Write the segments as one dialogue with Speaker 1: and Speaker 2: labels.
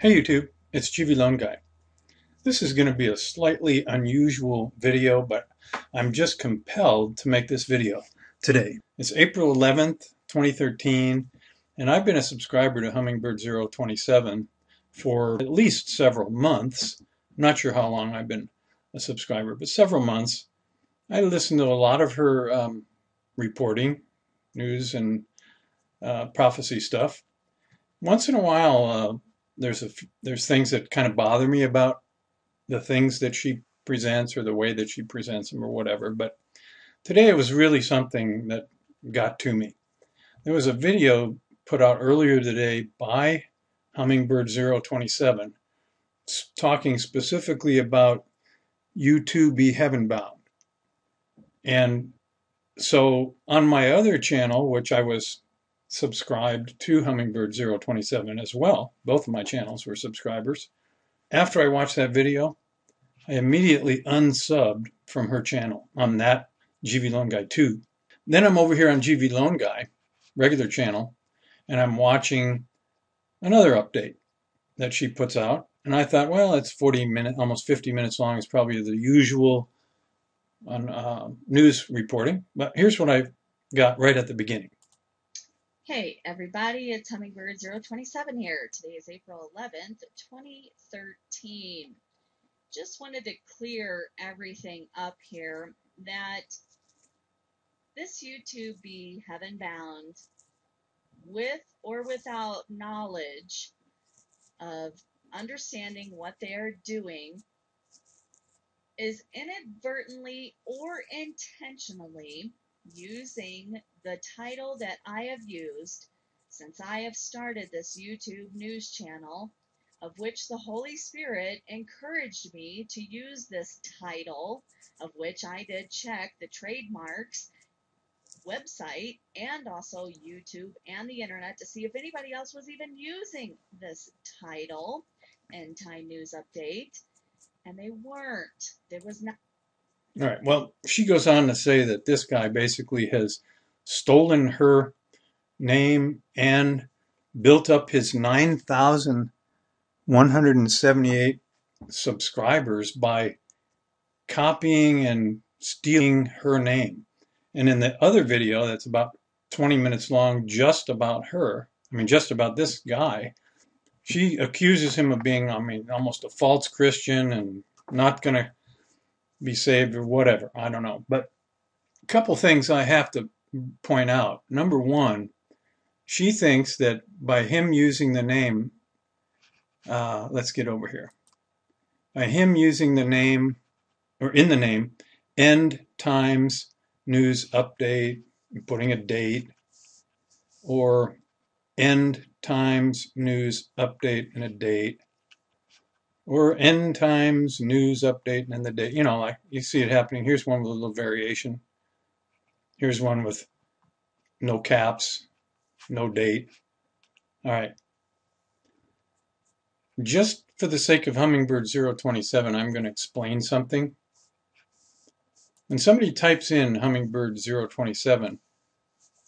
Speaker 1: Hey YouTube, it's gvloanguy. This is going to be a slightly unusual video, but I'm just compelled to make this video today. It's April 11th, 2013, and I've been a subscriber to Hummingbird027 for at least several months. I'm not sure how long I've been a subscriber, but several months. I listen to a lot of her reporting, news and prophecy stuff. Once in a while, there's things that kind of bother me about the things that she presents or the way that she presents them or whatever. But today it was really something that got to me. There was a video put out earlier today by Hummingbird027 talking specifically about u2bheavenbound. And so on my other channel, which I was subscribed to Hummingbird027 as well. Both of my channels were subscribers. After I watched that video, I immediately unsubbed from her channel on that gvloanguy 2. Then I'm over here on gvloanguy, regular channel, and I'm watching another update that she puts out. And I thought, well, it's 40 minutes, almost 50 minutes long. It's probably the usual on news reporting. But here's what I got right at the beginning.
Speaker 2: Hey everybody, it's Hummingbird027 here. Today is April 11th, 2013. Just wanted to clear everything up here that this u2bheavenbound, with or without knowledge of understanding what they are doing, is inadvertently or intentionally using the title that I have used since I have started this YouTube news channel, of which the Holy Spirit encouraged me to use this title, of which I did check the trademarks website and also YouTube and the internet to see if anybody else was even using this title, Endtime News Update, and they weren't. There was not.
Speaker 1: All right, well, she goes on to say that this guy basically has stolen her name and built up his 9,178 subscribers by copying and stealing her name. And in the other video that's about 20 minutes long, just about her, just about this guy, she accuses him of being, almost a false Christian and not going to be saved or whatever. I don't know. But a couple things I have to point out. Number one, she thinks that by him using the name, let's get over here. By him using the name, or in the name, End Times News Update, putting a date, or End Times News Update and a date, or End Times News Update and the date. You know, like you see it happening. Here's one with a little variation. Here's one with no caps, no date. All right. Just for the sake of Hummingbird027, I'm going to explain something. When somebody types in Hummingbird027,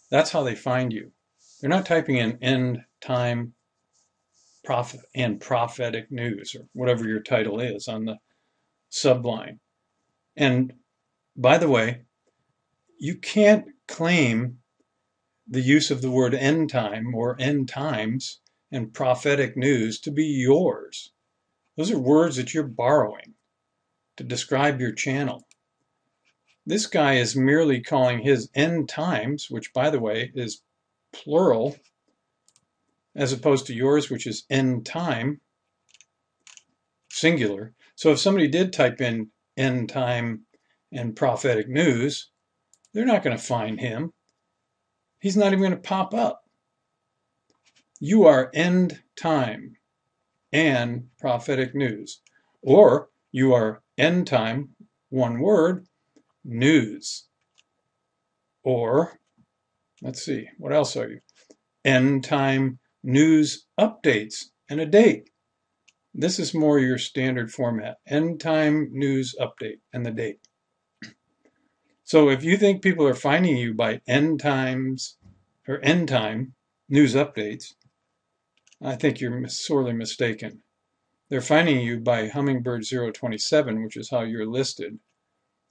Speaker 1: that's how they find you. They're not typing in End Time and Prophetic News, or whatever your title is on the subline. And by the way, you can't claim the use of the word end time or end times and prophetic news to be yours. Those are words that you're borrowing to describe your channel. This guy is merely calling his end times, which by the way is plural, as opposed to yours, which is end time, singular. So if somebody did type in end time and prophetic news, they're not going to find him. He's not even going to pop up. You are end time and prophetic news. Or you are end time, one word, news. Or, let's see, what else are you? End time news updates and a date. This is more your standard format. End time news update and the date. So if you think people are finding you by end times or end time news updates, I think you're sorely mistaken. they're finding you by Hummingbird027, which is how you're listed.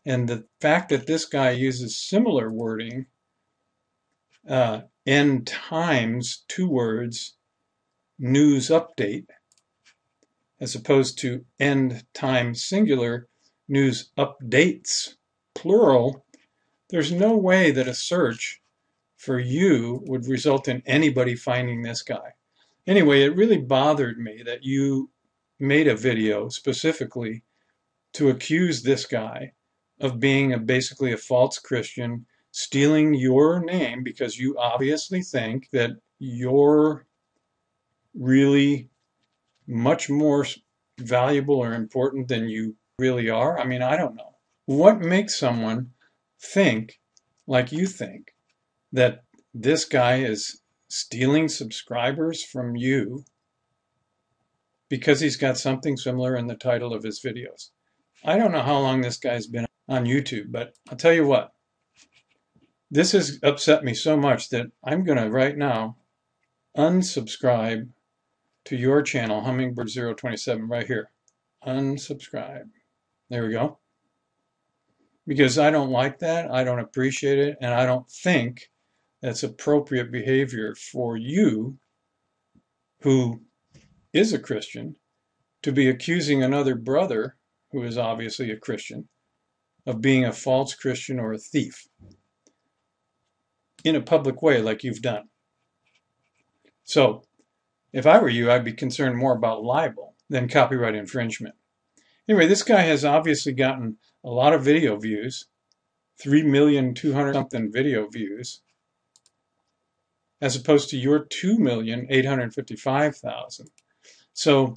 Speaker 1: And the fact that this guy uses similar wording, end times, 2 words, news update, as opposed to end time singular, news updates, plural, there's no way that a search for you would result in anybody finding this guy. Anyway, it really bothered me that you made a video specifically to accuse this guy of being basically a false Christian, stealing your name because you obviously think that you're really much more valuable or important than you really are. I mean, I don't know. What makes someone think like you think that this guy is stealing subscribers from you because he's got something similar in the title of his videos? I don't know how long this guy's been on YouTube, but I'll tell you what, this has upset me so much that I'm going to right now unsubscribe to your channel, Hummingbird027, right here. Unsubscribe. There we go. Because I don't like that, I don't appreciate it, and I don't think that's appropriate behavior for you, who is a Christian, to be accusing another brother, who is obviously a Christian, of being a false Christian or a thief in a public way like you've done. So, if I were you, I'd be concerned more about libel than copyright infringement. Anyway, this guy has obviously gotten a lot of video views, 3,200,000 something video views, as opposed to your 2,855,000. So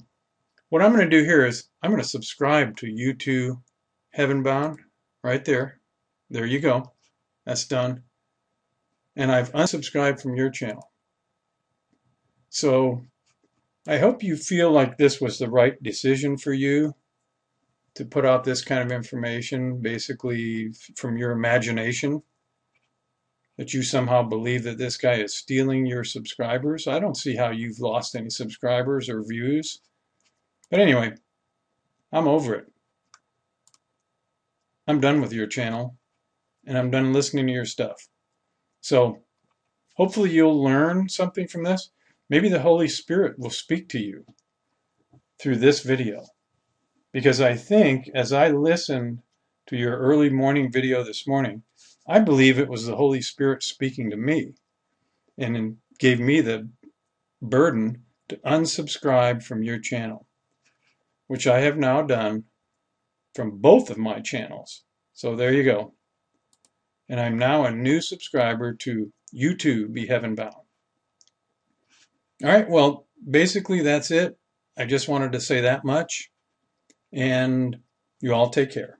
Speaker 1: what I'm going to do here is I'm going to subscribe to u2bheavenbound right there. There you go. That's done. And I've unsubscribed from your channel. So I hope you feel like this was the right decision for you to put out this kind of information, basically from your imagination, that you somehow believe that this guy is stealing your subscribers. I don't see how you've lost any subscribers or views. But anyway, I'm over it. I'm done with your channel, and I'm done listening to your stuff. So hopefully you'll learn something from this. Maybe the Holy Spirit will speak to you through this video. Because I think, as I listened to your early morning video this morning, I believe it was the Holy Spirit speaking to me and gave me the burden to unsubscribe from your channel, which I have now done from both of my channels. So there you go. And I'm now a new subscriber to u2bheavenbound. All right, well, basically that's it. I just wanted to say that much. And you all take care.